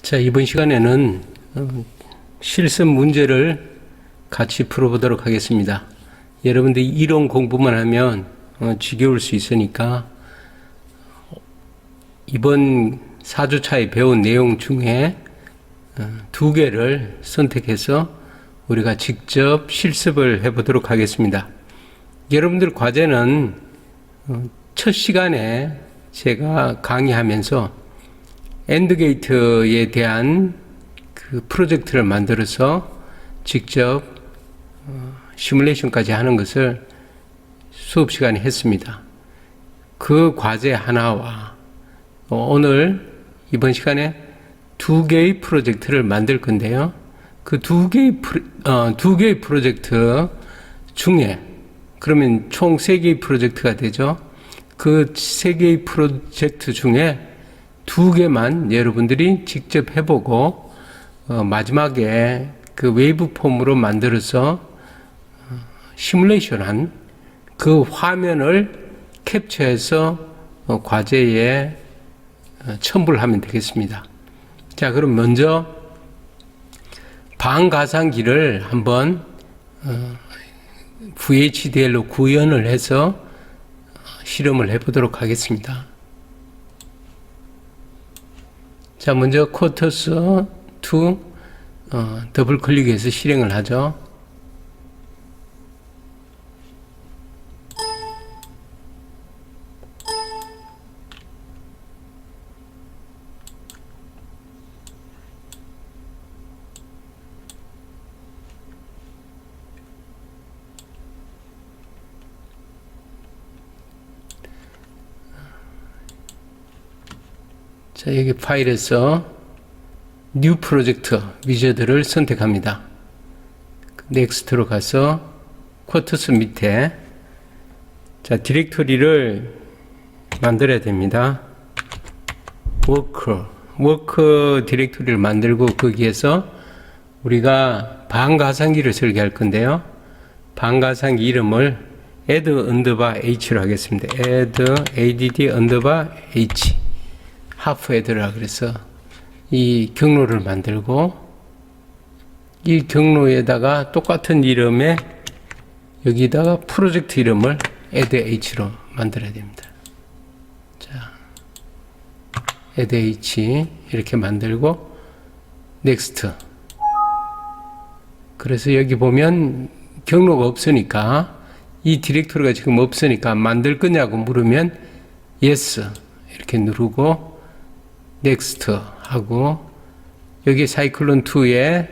자, 이번 시간에는 실습 문제를 같이 풀어보도록 하겠습니다. 여러분들이 이론 공부만 하면 지겨울 수 있으니까 이번 4주차에 배운 내용 중에 두 개를 선택해서 우리가 직접 실습을 해보도록 하겠습니다. 여러분들 과제는 첫 시간에 제가 강의하면서 엔드게이트에 대한 그 프로젝트를 만들어서 직접 시뮬레이션까지 하는 것을 수업 시간에 했습니다. 그 과제 하나와 오늘 이번 시간에 두 개의 프로젝트를 만들 건데요. 그 두 개의 프로젝트 중에 그러면 총 세 개의 프로젝트가 되죠. 그 세 개의 프로젝트 중에 두 개만 여러분들이 직접 해보고 마지막에 그 웨이브 폼으로 만들어서 시뮬레이션한 그 화면을 캡처해서 과제에 첨부를 하면 되겠습니다. 자, 그럼 먼저 반가상기를 한번 VHDL로 구현을 해서 실험을 해보도록 하겠습니다. 자, 먼저 쿼터스 2 더블 클릭해서 실행을 하죠. 자, 여기 파일에서 뉴 프로젝트 위저드를 선택합니다. 넥스트로 가서 쿼터스 밑에 자, 디렉토리를 만들어야 됩니다. 워크 디렉토리를 만들고 거기에서 우리가 반가상기를 설계할 건데요. 반가상기 이름을 add underbar h로 하겠습니다. add underbar h 하프 헤드라 그래서 이 경로를 만들고 이 경로에다가 똑같은 이름의 여기다가 프로젝트 이름을 add h로 만들어야 됩니다. 자, add h 이렇게 만들고 next. 그래서 여기 보면 경로가 없으니까 이 디렉토리가 지금 없으니까 만들 거냐고 물으면 yes 이렇게 누르고 넥스트 하고 여기 사이클론 2에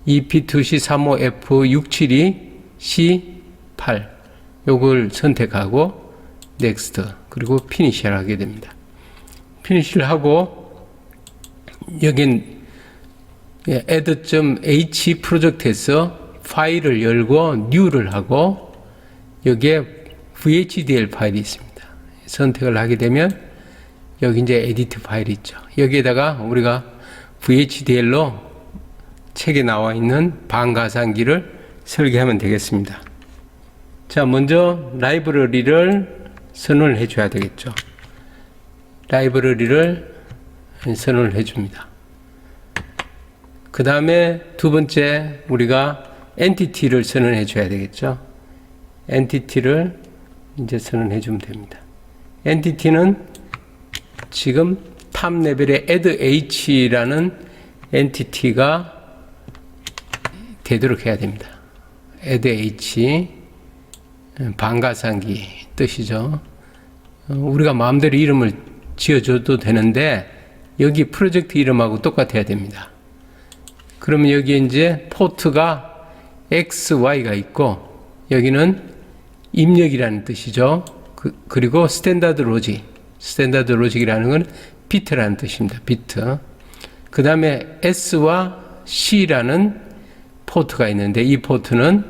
EP2C35F672C8 요걸 선택하고 넥스트 그리고 피니시를 하게 됩니다. 피니시를 하고 여긴 add.h 프로젝트에서 파일을 열고 new를 하고 여기에 VHDL 파일이 있습니다. 선택을 하게 되면 여기 이제 에디트 파일이 있죠. 여기에다가 우리가 VHDL로 책에 나와 있는 반가상기를 설계하면 되겠습니다. 자, 먼저 라이브러리를 선언을 해줘야 되겠죠. 라이브러리를 선언을 해줍니다. 그 다음에 두 번째 우리가 엔티티를 선언해 줘야 되겠죠. 엔티티를 이제 선언해 주면 됩니다. 엔티티는 지금 탑 레벨의 add h라는 엔티티가 되도록 해야 됩니다. add h 반가상기 뜻이죠. 우리가 마음대로 이름을 지어줘도 되는데 여기 프로젝트 이름하고 똑같아야 됩니다. 그러면 여기에 이제 포트가 XY가 있고 여기는 입력이라는 뜻이죠. 그리고 스탠다드 로직이라는 건 비트라는 뜻입니다. 비트. 그 다음에 S와 C라는 포트가 있는데 이 포트는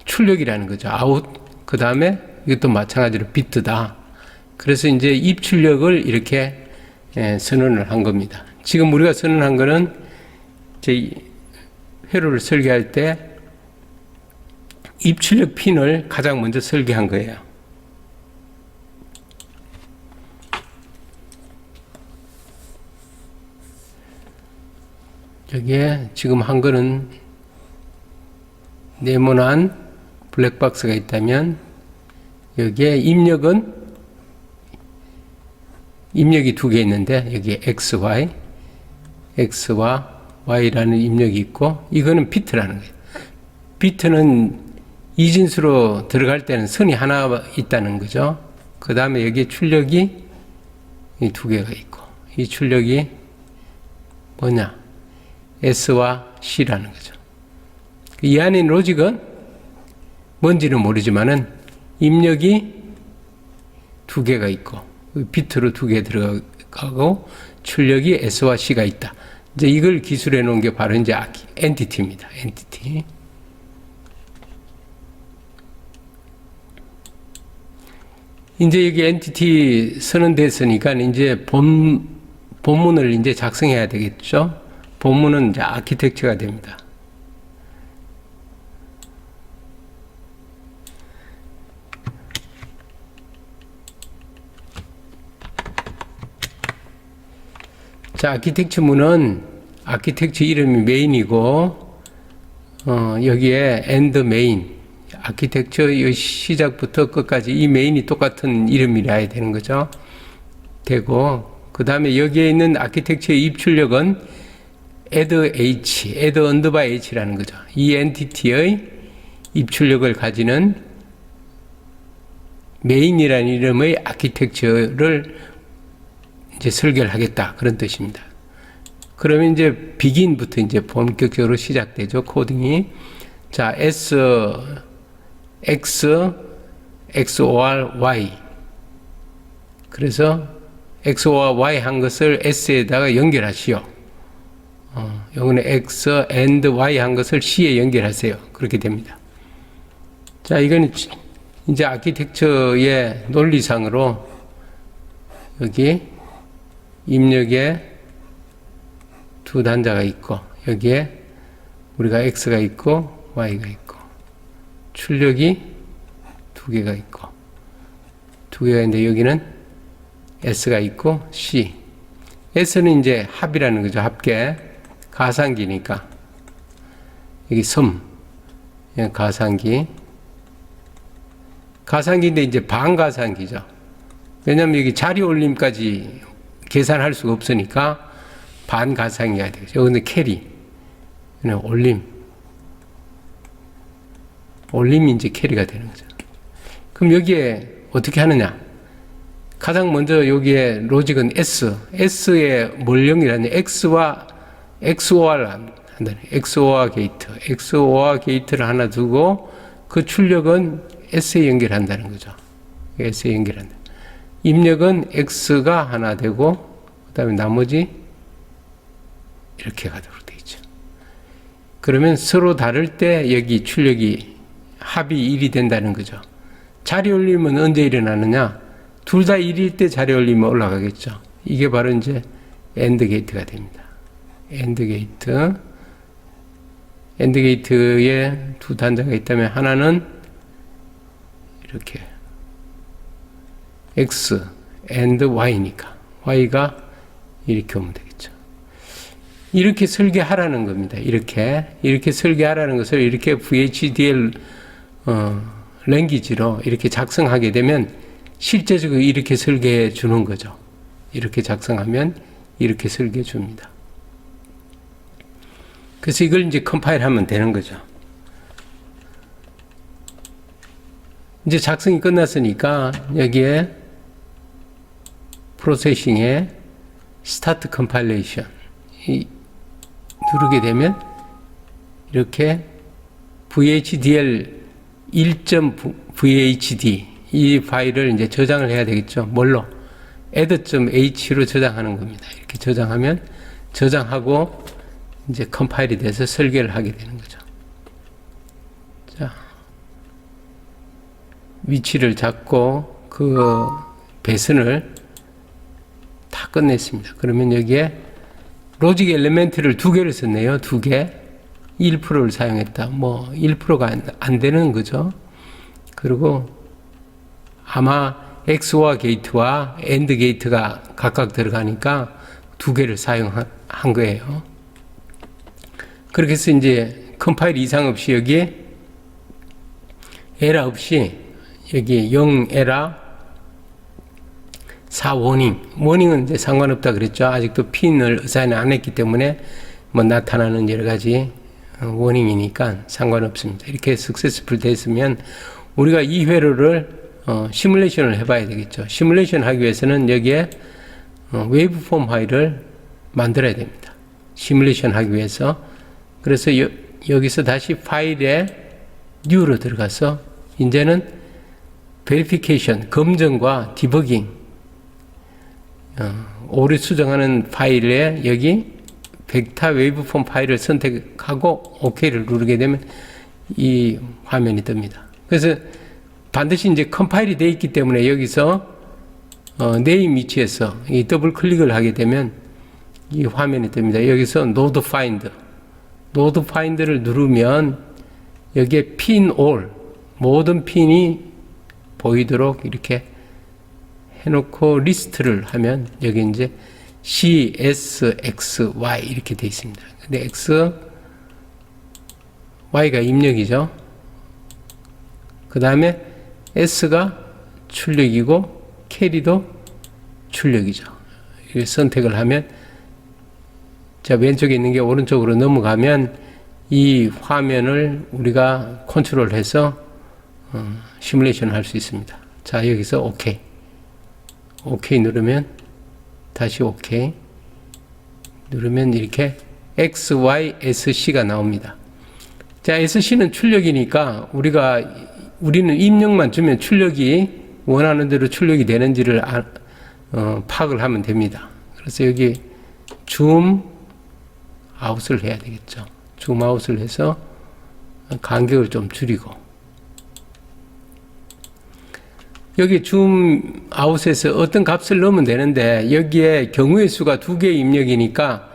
출력이라는 거죠. 아웃. 그 다음에 이것도 마찬가지로 비트다. 그래서 이제 입출력을 이렇게 선언을 한 겁니다. 지금 우리가 선언한 거는 제 회로를 설계할 때 입출력 핀을 가장 먼저 설계한 거예요. 여기에 지금 한 거는 네모난 블랙박스가 있다면 여기에 입력이 두 개 있는데 여기에 X와 Y라는 입력이 있고 이거는 비트라는 거예요. 비트는 이진수로 들어갈 때는 선이 하나 있다는 거죠. 그 다음에 여기에 출력이 이 두 개가 있고 이 출력이 뭐냐? S와 C라는 거죠. 이 안에 있는 로직은 뭔지는 모르지만은 입력이 두 개가 있고 비트로 두 개 들어가고 출력이 S와 C가 있다. 이제 이걸 기술해 놓은 게 바로 이제 엔티티입니다. 엔티티. 이제 여기 엔티티 선언됐으니까 이제 본문을 이제 작성해야 되겠죠. 본문은 이제 아키텍처가 됩니다. 자, 아키텍처 문은 아키텍처 이름이 메인이고, 여기에 엔드 메인, 아키텍처의 시작부터 끝까지 이 메인이 똑같은 이름이라야 되는 거죠. 되고, 그 다음에 여기에 있는 아키텍처의 입출력은 add underbar h라는 거죠. 이 엔티티의 입출력을 가지는 메인이라는 이름의 아키텍처를 이제 설계를 하겠다. 그런 뜻입니다. 그러면 이제 begin부터 이제 본격적으로 시작되죠. 코딩이. 자, XOR Y. 그래서 XOR Y 한 것을 S에다가 연결하시오. 요거는 X and Y 한 것을 C에 연결하세요. 그렇게 됩니다. 자, 이건 이제 아키텍처의 논리상으로 여기 입력에 두 단자가 있고 여기에 우리가 X가 있고 Y가 있고 출력이 두 개가 있고 두 개가 있는데 여기는 S가 있고 C. S는 이제 합이라는 거죠. 합계. 가상기니까. 여기 가상기. 가상기인데 이제 반가상기죠. 왜냐면 여기 자리 올림까지 계산할 수가 없으니까 반가상기가 되죠. 여기는 캐리. 올림이 이제 캐리가 되는 거죠. 그럼 여기에 어떻게 하느냐? 가장 먼저 여기에 로직은 S의 몰령이라는 XOR 한다는 XOR 게이트를 하나 두고 그 출력은 S에 연결한다는 거죠. S에 연결한다. 입력은 X가 하나 되고 그 다음에 나머지 이렇게 가도록 되어 있죠. 그러면 서로 다를 때 여기 출력이 합이 1이 된다는 거죠. 자리 올림은 언제 일어나느냐? 둘 다 1일 때 자리 올리면 올라가겠죠. 이게 바로 이제 엔드 게이트가 됩니다. 엔드 게이트에 두 단자가 있다면 하나는 이렇게 X and Y니까 Y가 이렇게 오면 되겠죠. 이렇게 설계하라는 겁니다. 이렇게 설계하라는 것을 이렇게 VHDL 랭귀지로 이렇게 작성하게 되면 실제적으로 이렇게 설계해 주는 거죠. 이렇게 작성하면 이렇게 설계해 줍니다. 그래서 이걸 이제 컴파일하면 되는 거죠. 이제 작성이 끝났으니까 여기에 프로세싱에 스타트 컴파일레이션 누르게 되면 이렇게 VHDL 1.VHD 이 파일을 이제 저장을 해야 되겠죠. 뭘로? add.h로 저장하는 겁니다. 이렇게 저장하면 저장하고 이제 컴파일이 돼서 설계를 하게 되는 거죠. 자, 위치를 잡고 그 배선을 다 끝냈습니다. 그러면 여기에 로직 엘리멘트를 두 개를 썼네요. 두 개. 1%를 사용했다. 뭐 1%가 안 되는 거죠. 그리고 아마 XOR 게이트와 AND 게이트가 각각 들어가니까 두 개를 사용한 거예요. 그렇게 해서 이제 컴파일 이상 없이 여기에 에러 없이 여기 0 에러 4 워닝. 워닝은 이제 상관없다 그랬죠. 아직도 핀을 어사인 안 했기 때문에 뭐 나타나는 여러 가지 워닝이니까 상관없습니다. 이렇게 석세스풀 됐으면 우리가 이 회로를 시뮬레이션을 해봐야 되겠죠. 시뮬레이션 하기 위해서는 여기에 웨이브폼 파일을 만들어야 됩니다. 시뮬레이션 하기 위해서. 그래서 여기서 다시 파일에 뉴로 들어가서 이제는 베리피케이션, 검증과 디버깅, 오류 수정하는 파일에 여기 벡터 웨이브폼 파일을 선택하고 OK를 누르게 되면 이 화면이 뜹니다. 그래서 반드시 이제 컴파일이 되어 있기 때문에 여기서 네임 위치에서 이 더블 클릭을 하게 되면 이 화면이 뜹니다. 여기서 노드 파인드, 노드 파인드를 누르면 여기에 핀 올, 모든 핀이 보이도록 이렇게 해놓고 리스트를 하면 여기 이제 C, S, X, Y 이렇게 되어 있습니다. 근데 X, Y가 입력이죠. 그 다음에 S가 출력이고 캐리도 출력이죠. 이렇게 선택을 하면 자 왼쪽에 있는 게 오른쪽으로 넘어가면 이 화면을 우리가 컨트롤해서 시뮬레이션을 할 수 있습니다. 자 여기서 OK OK 누르면 다시 OK 누르면 이렇게 X, Y, SC가 나옵니다. 자 SC는 출력이니까 우리는 입력만 주면 출력이 원하는 대로 출력이 되는지를 파악을 하면 됩니다. 그래서 여기 줌 아웃을 해야 되겠죠. 줌 아웃을 해서 간격을 좀 줄이고 여기 줌 아웃에서 어떤 값을 넣으면 되는데 여기에 경우의 수가 2개의 입력이니까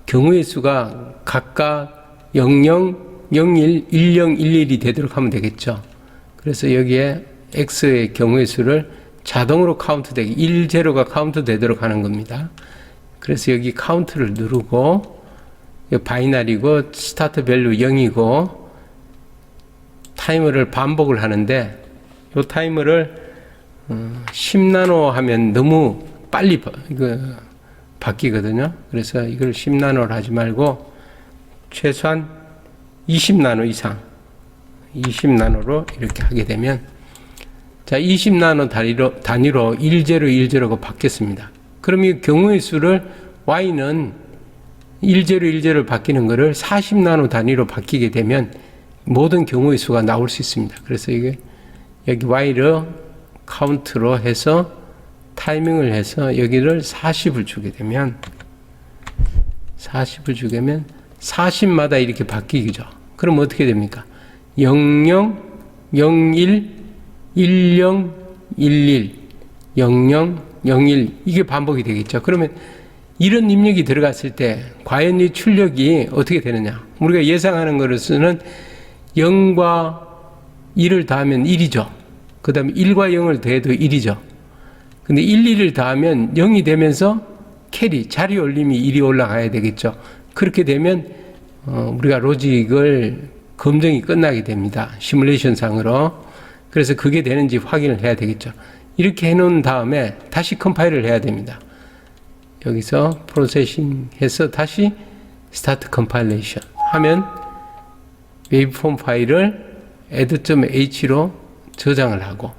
경우의 수가 각각 00, 01, 10, 11이 되도록 하면 되겠죠. 그래서 여기에 X의 경우의 수를 자동으로 카운트 되게 1, 0가 카운트 되도록 하는 겁니다. 그래서 여기 카운트를 누르고 바이너리고 스타트 밸류 0이고 타이머를 반복을 하는데 이 타이머를 10나노 하면 너무 빨리 바뀌거든요. 그래서 이걸 10나노를 하지 말고 최소한 20나노 이상 20나노로 이렇게 하게 되면 자 20나노 단위로 1010가 바뀌었습니다. 그럼 이 경우의 수를 Y는 1010을 바뀌는 거를 40나노 단위로 바뀌게 되면 모든 경우의 수가 나올 수 있습니다. 그래서 이게 여기 Y를 카운트로 해서 타이밍을 해서 여기를 40을 주게 되면 40을 주게 되면 40마다 이렇게 바뀌죠. 그럼 어떻게 됩니까? 00, 01, 10, 11, 00, 01 이게 반복이 되겠죠. 그러면 이런 입력이 들어갔을 때 과연 이 출력이 어떻게 되느냐? 우리가 예상하는 것으로는 0과 1을 더하면 1이죠. 그 다음에 1과 0을 더해도 1이죠. 근데 1, 2를 더하면 0이 되면서 캐리, 자리 올림이 1이 올라가야 되겠죠. 그렇게 되면 우리가 로직을 검증이 끝나게 됩니다. 시뮬레이션 상으로. 그래서 그게 되는지 확인을 해야 되겠죠. 이렇게 해놓은 다음에 다시 컴파일을 해야 됩니다. 여기서 프로세싱 해서 다시 스타트 컴파일레이션 하면 웨이브폼 파일을 add.h로 저장을 하고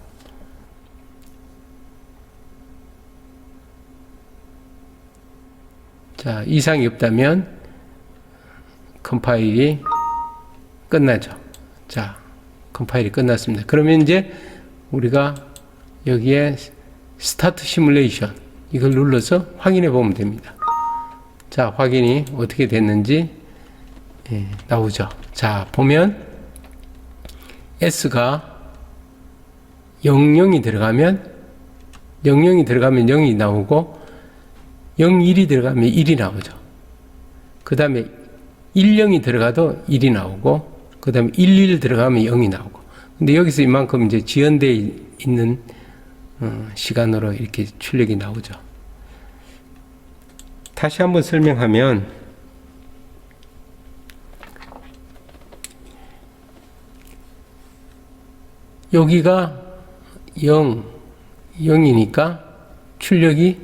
자 이상이 없다면 컴파일이 끝나죠. 자 컴파일이 끝났습니다. 그러면 이제 우리가 여기에 스타트 시뮬레이션 이걸 눌러서 확인해 보면 됩니다. 자 확인이 어떻게 됐는지 나오죠. 자 보면 S가 00이 들어가면 0이 나오고 01이 들어가면 1이 나오죠. 그 다음에 10이 들어가도 1이 나오고 그 다음에 11 들어가면 0이 나오고 근데 여기서 이만큼 이제 지연되어 있는 시간으로 이렇게 출력이 나오죠. 다시 한번 설명하면 여기가 0이니까 출력이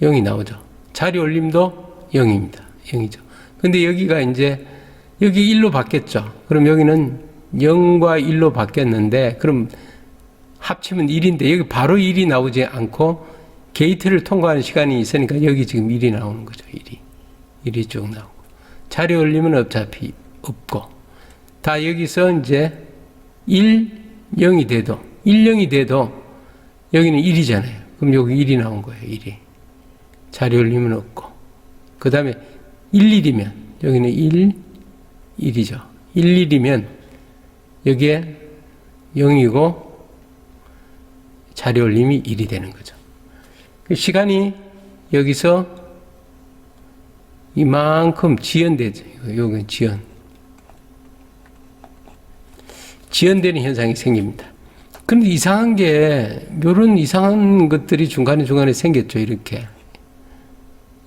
0이 나오죠. 자리 올림도 0입니다. 0이죠. 근데 여기가 이제 여기 1로 바뀌었죠. 그럼 여기는 0과 1로 바뀌었는데 그럼 합치면 1인데 여기 바로 1이 나오지 않고 게이트를 통과하는 시간이 있으니까 여기 지금 1이 나오는 거죠. 1이 쭉 나오고 자리 올리면 어차피 없고 다 여기서 이제 1, 0이 돼도 1, 0이 돼도 여기는 1이잖아요. 그럼 여기 1이 나온 거예요. 1이 자리 올리면 없고 그 다음에 1, 1이면 여기는 1, 1이죠. 1, 1이면 여기에 0이고 자리 올림이 1이 되는 거죠. 시간이 여기서 이만큼 지연되죠. 여기 지연되는 현상이 생깁니다. 그런데 이상한 게 이런 이상한 것들이 중간에 생겼죠. 이렇게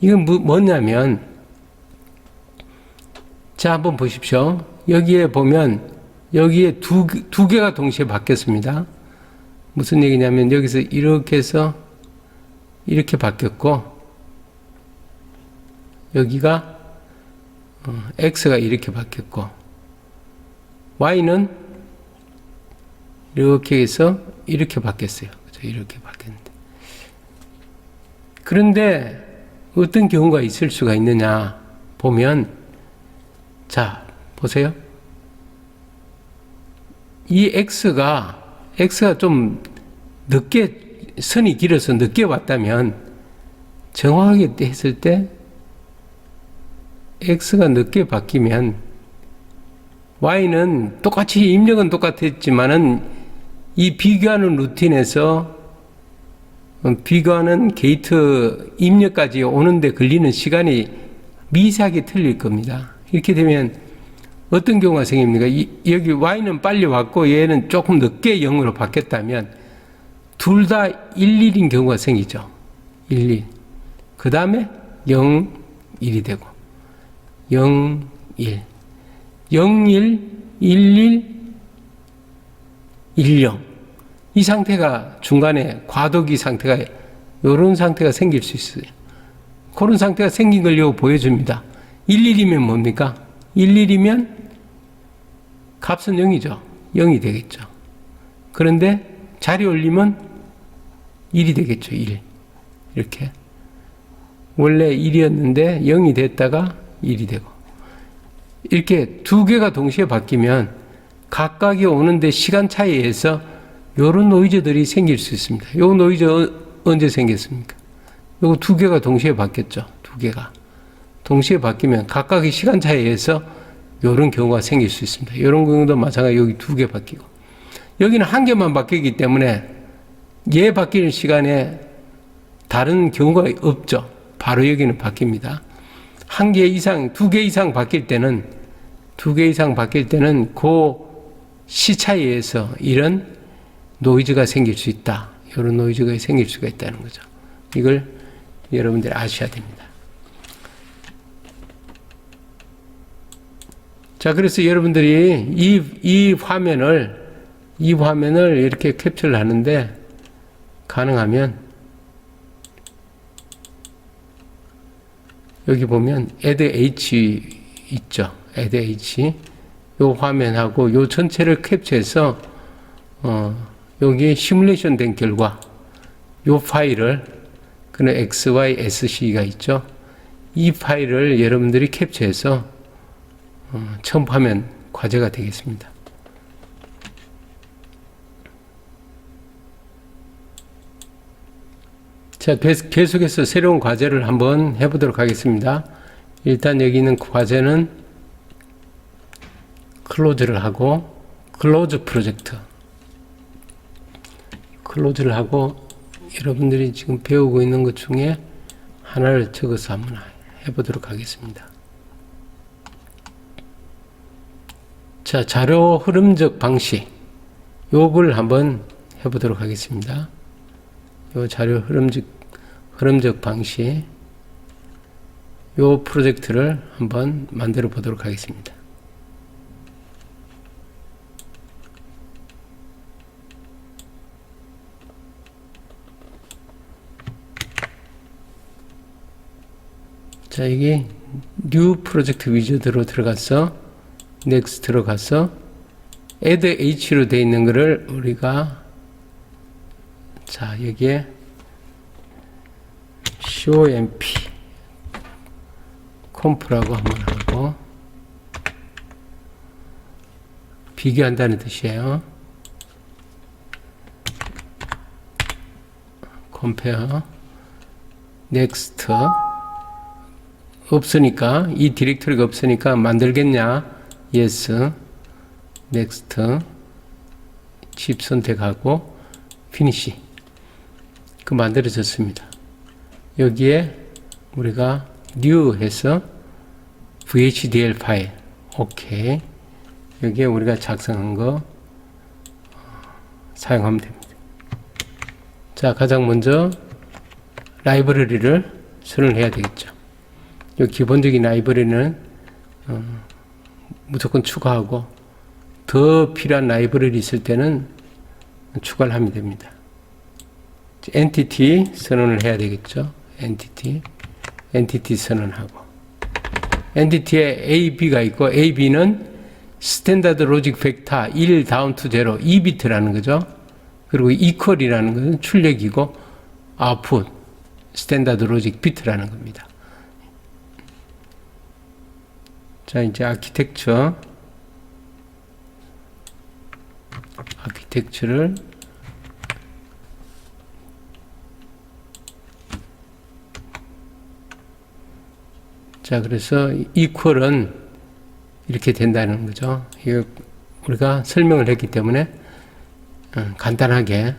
이건 뭐냐면 자 한번 보십시오. 여기에 보면 여기에 두 개가 동시에 바뀌었습니다. 무슨 얘기냐면 여기서 이렇게 해서 이렇게 바뀌었고 여기가 x가 이렇게 바뀌었고 y는 이렇게 해서 이렇게 바뀌었어요. 그렇죠? 이렇게 바뀌었는데 그런데 어떤 경우가 있을 수가 있느냐 보면 자 보세요. 이 x가 좀 늦게 선이 길어서 늦게 왔다면 정확하게 했을 때 x가 늦게 바뀌면 y는 똑같이 입력은 똑같았지만은 이 비교하는 루틴에서 비교하는 게이트 입력까지 오는데 걸리는 시간이 미세하게 틀릴 겁니다. 이렇게 되면 어떤 경우가 생깁니까? 여기 y는 빨리 왔고 얘는 조금 늦게 0으로 바뀌었다면 둘 다 1, 1인 경우가 생기죠. 1, 1. 그 다음에 0, 1이 되고 0, 1. 0, 1, 1, 1, 1, 0. 이 상태가 중간에 과도기 상태가 이런 상태가 생길 수 있어요. 그런 상태가 생긴 걸 요 보여줍니다. 1, 1이면 뭡니까? 1, 1이면 값은 0이죠. 0이 되겠죠. 그런데 자리 올리면 1이 되겠죠. 1. 이렇게. 원래 1이었는데 0이 됐다가 1이 되고. 이렇게 두 개가 동시에 바뀌면 각각이 오는데 시간 차이에서 이런 노이즈들이 생길 수 있습니다. 이 노이즈 언제 생겼습니까? 이거 두 개가 동시에 바뀌었죠. 두 개가. 동시에 바뀌면 각각의 시간 차이에서 이런 경우가 생길 수 있습니다. 이런 경우도 마찬가지 여기 두 개 바뀌고 여기는 한 개만 바뀌기 때문에 얘 바뀌는 시간에 다른 경우가 없죠. 바로 여기는 바뀝니다. 한 개 이상, 두 개 이상 바뀔 때는 그 시 차이에서 이런 노이즈가 생길 수 있다. 이런 노이즈가 생길 수가 있다는 거죠. 이걸 여러분들이 아셔야 됩니다. 자, 그래서 여러분들이 이 화면을 이렇게 캡처를 하는데 가능하면 여기 보면 add h 있죠. add h 요 화면하고 요 전체를 캡처해서 여기 시뮬레이션 된 결과 요 파일을 그는 XYSC가 있죠. 이 파일을 여러분들이 캡처해서 첨부하면 과제가 되겠습니다. 자, 계속해서 새로운 과제를 한번 해보도록 하겠습니다. 일단 여기 있는 과제는 클로즈를 하고 클로즈 프로젝트 클로즈를 하고 여러분들이 지금 배우고 있는 것 중에 하나를 적어서 한번 해보도록 하겠습니다. 자, 자료 흐름적 방식 요걸 한번 해보도록 하겠습니다. 요 자료 흐름적 방식 요 프로젝트를 한번 만들어 보도록 하겠습니다. 자, 이게 뉴 프로젝트 위저드로 들어가서 넥스트로 가서 add h로 되어 있는 거를 우리가 자, 여기에 comp 컴프라고 한번 하고 비교한다는 뜻이에요. compare next 없으니까 이 디렉토리가 없으니까 만들겠냐? yes next 칩 선택하고 finish 그 만들어졌습니다. 여기에 우리가 new 해서 VHDL 파일 오케이 여기에 우리가 작성한 거 사용하면 됩니다. 자, 가장 먼저 라이브러리를 선언해야 되겠죠. 이 기본적인 라이브러리는 무조건 추가하고 더 필요한 라이브러리 있을 때는 추가를 하면 됩니다. 엔티티 선언을 해야 되겠죠. 엔티티 선언하고 엔티티에 A, B가 있고 A, B는 스탠다드 로직 벡터 1 다운 투 0 2비트라는 거죠. 그리고 이퀄이라는 것은 출력이고 아웃풋 스탠다드 로직 비트라는 겁니다. 자, 이제 아키텍처를 자, 그래서 이퀄은 이렇게 된다는 거죠. 이거 우리가 설명을 했기 때문에 간단하게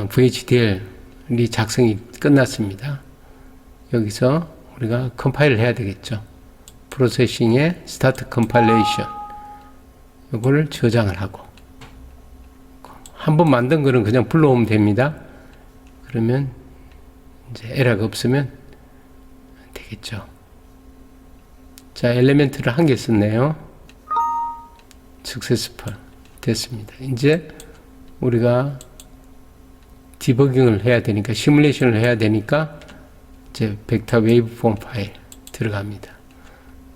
VHDL이 작성이 끝났습니다. 여기서 우리가 컴파일을 해야 되겠죠. 프로세싱의 스타트 컴파일레이션 이거를 저장을 하고 한번 만든 거는 그냥 불러오면 됩니다. 그러면 이제 에러가 없으면 되겠죠. 자, 엘리멘트를 한 개 썼네요. successful 됐습니다. 이제 우리가 디버깅을 해야 되니까 시뮬레이션을 해야 되니까 이제 벡터 웨이브폼 파일 들어갑니다.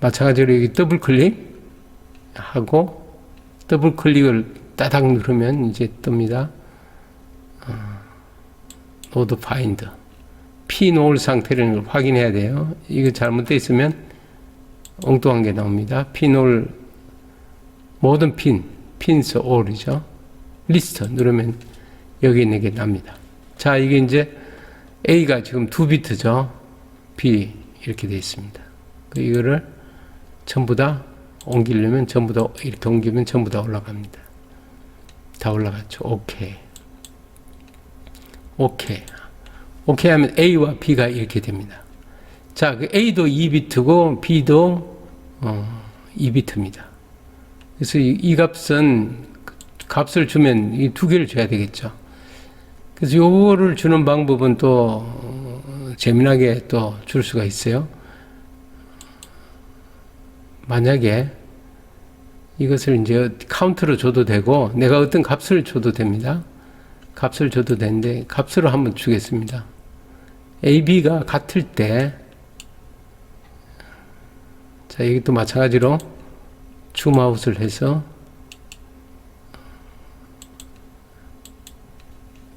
마찬가지로 여기 더블 클릭 하고 더블 클릭을 따닥 누르면 이제 뜹니다. 노드 파인드 pNOR 상태를 확인해야 돼요. 이거 잘못되어 있으면 엉뚱한 게 나옵니다. pNOR 모든 pins all이죠. 리스트 누르면 여기 있는 게 납니다. 자, 이게 이제 A가 지금 2비트죠. B 이렇게 되어 있습니다. 이거를 전부 다 옮기려면 전부 다 이렇게 옮기면 전부 다 올라갑니다. 다 올라갔죠. 오케이. 오케이 하면 A와 B가 이렇게 됩니다. 자, 그 A도 2비트고 B도 2비트입니다. 그래서 이 값을 주면 이 두 개를 줘야 되겠죠. 그래서 요거를 주는 방법은 또 재미나게 또 줄 수가 있어요. 만약에 이것을 이제 카운트로 줘도 되고 내가 어떤 값을 줘도 됩니다. 값을 줘도 되는데 값으로 한번 주겠습니다. A, B가 같을 때 자, 이것도 마찬가지로 줌아웃을 해서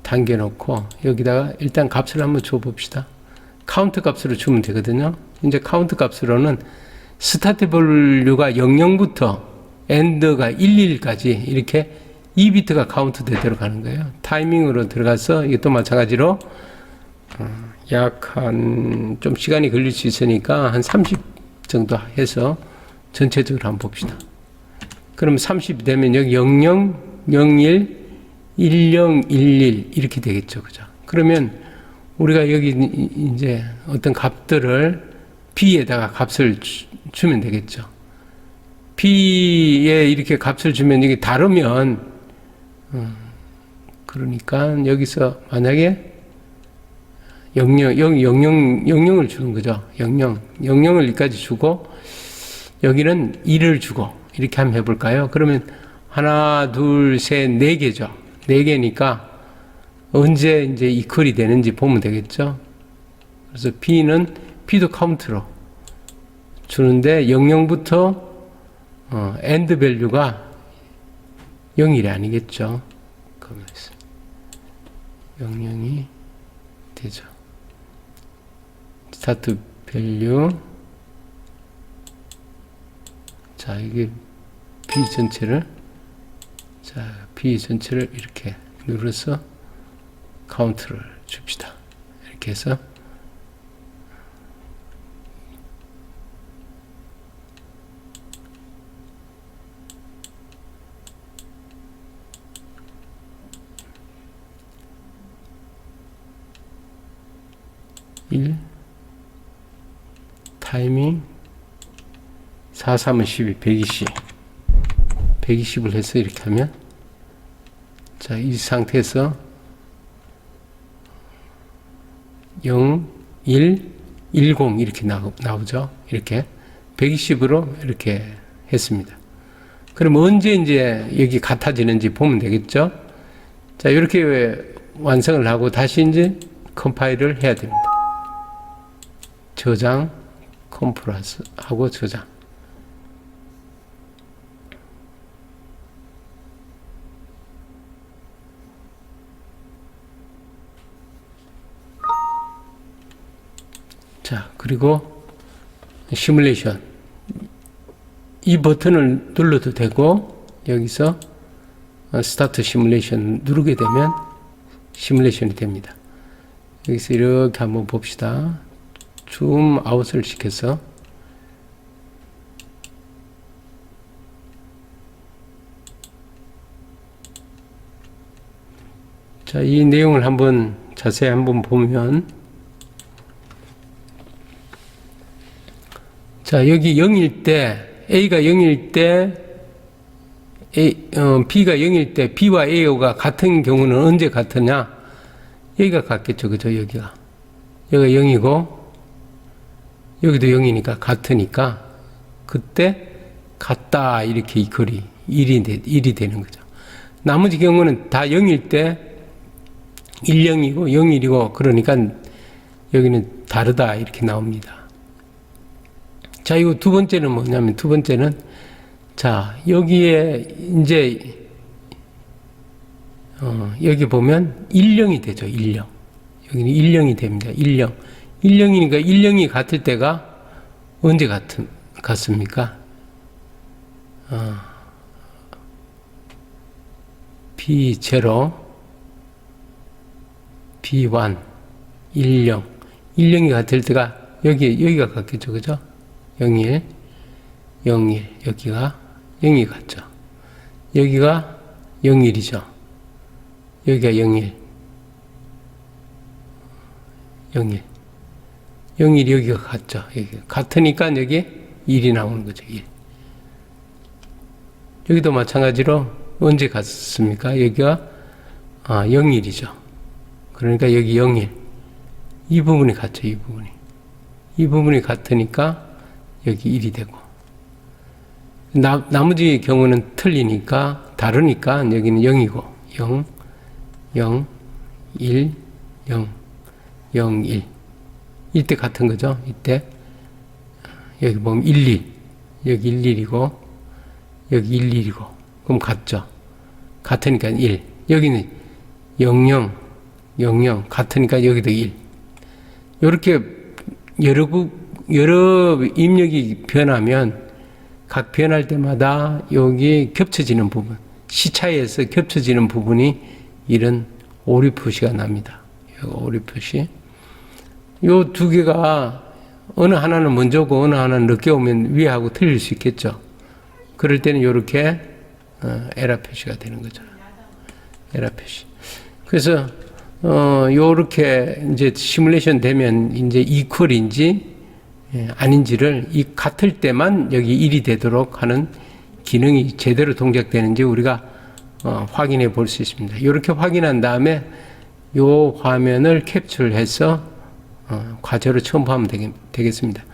당겨놓고 여기다가 일단 값을 한번 줘봅시다. 카운트 값으로 주면 되거든요. 이제 카운트 값으로는 스타트 밸류가 00부터 엔드가 11까지 이렇게 2비트가 카운트 되도록 가는 거예요. 타이밍으로 들어가서 이것도 마찬가지로 약 한 좀 시간이 걸릴 수 있으니까 한 30 정도 해서 전체적으로 한번 봅시다. 그럼 30 되면 여기 00, 01, 10, 11 이렇게 되겠죠. 그죠? 그러면 우리가 여기 이제 어떤 값들을 B에다가 값을 주면 되겠죠. B에 이렇게 값을 주면 이게 다르면 그러니까 여기서 만약에 00을 주는 거죠. 00을 여기까지 주고 여기는 1을 주고 이렇게 한번 해볼까요? 그러면 하나, 둘, 셋, 네 개죠. 네 개니까 언제 이제 이퀄이 되는지 보면 되겠죠. 그래서 B는 B도 카운트로 주는데 00부터 엔드 밸류가 0일이 아니겠죠. 그러면서 00이 되죠. 스타트 밸류. 자, 이게 B 전체를, 자, B 전체를 이렇게 눌러서 카운트를 줍시다. 이렇게 해서 타이밍 4, 3은 12, 120을 해서 이렇게 하면, 자, 이 상태에서 0, 1, 10 이렇게 나오죠. 이렇게 120으로 이렇게 했습니다. 그럼 언제 이제 여기 같아지는지 보면 되겠죠. 자, 이렇게 완성을 하고 다시 이제 컴파일을 해야 됩니다. 저장, 컴프레스 하고 저장. 자, 그리고 시뮬레이션. 이 버튼을 눌러도 되고, 여기서 스타트 시뮬레이션 누르게 되면 시뮬레이션이 됩니다. 여기서 이렇게 한번 봅시다. 줌 아웃을 시켜서 자, 이 내용을 한번 자세히 한번 보면, 자, 여기 0일 때 A가 0일 때 B가 0일 때 B와 A가 같은 경우는 언제 같으냐? 여기가 같겠죠. 그죠? 여기가 0이고 여기도 0이니까 같으니까 그때 같다 이렇게 이퀄이 1이 되는 거죠. 나머지 경우는 다 0일 때 10이고 01이고 그러니까 여기는 다르다 이렇게 나옵니다. 자, 이거 두 번째는 뭐냐면, 두 번째는, 자, 여기에 이제 여기 보면 10이 되죠. 10. 여기는 10이 됩니다. 10. 10이니까 10이 같을 때가 언제 같습니까? B0, B1, 10. 10이 같을 때가 여기가 같겠죠. 그죠? 01, 01. 여기가 0이 같죠. 여기가 01이죠. 여기가 01. 01. 01이 여기가 같죠. 여기가 같으니까 여기 1이 나오는 거죠. 1. 여기도 마찬가지로 언제 같습니까? 여기가 01이죠. 그러니까 여기 01. 이 부분이 같죠. 이 부분이. 이 부분이 같으니까 여기 1이 되고. 나머지 경우는 틀리니까, 다르니까 여기는 0이고, 0, 0, 1, 0, 0, 1. 이때 같은 거죠. 이때. 여기 보면 1, 1. 여기 1, 1이고, 여기 1, 1이고. 그럼 같죠. 같으니까 1. 여기는 0, 0, 0, 0. 같으니까 여기도 1. 이렇게 여러 입력이 변하면 각 변할 때마다 여기 겹쳐지는 부분, 시차에서 겹쳐지는 부분이 이런 오류 표시가 납니다. 오류 표시. 요 두 개가 어느 하나는 먼저 오고 어느 하나는 늦게 오면 위하고 틀릴 수 있겠죠. 그럴 때는 이렇게 에러 표시가 되는 거죠. 에러 표시. 그래서 요렇게 이제 시뮬레이션 되면 이제 이퀄인지 아닌지를 이 같을 때만 여기 1이 되도록 하는 기능이 제대로 동작되는지 우리가 확인해 볼 수 있습니다. 이렇게 확인한 다음에 요 화면을 캡처를 해서 과제로 첨부하면 되겠습니다.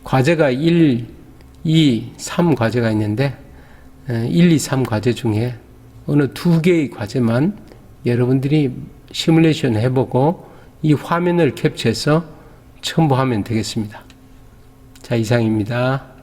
과제가 1, 2, 3 과제가 있는데 1, 2, 3 과제 중에 어느 두 개의 과제만 여러분들이 시뮬레이션 해보고 이 화면을 캡처해서 첨부하면 되겠습니다. 자, 이상입니다.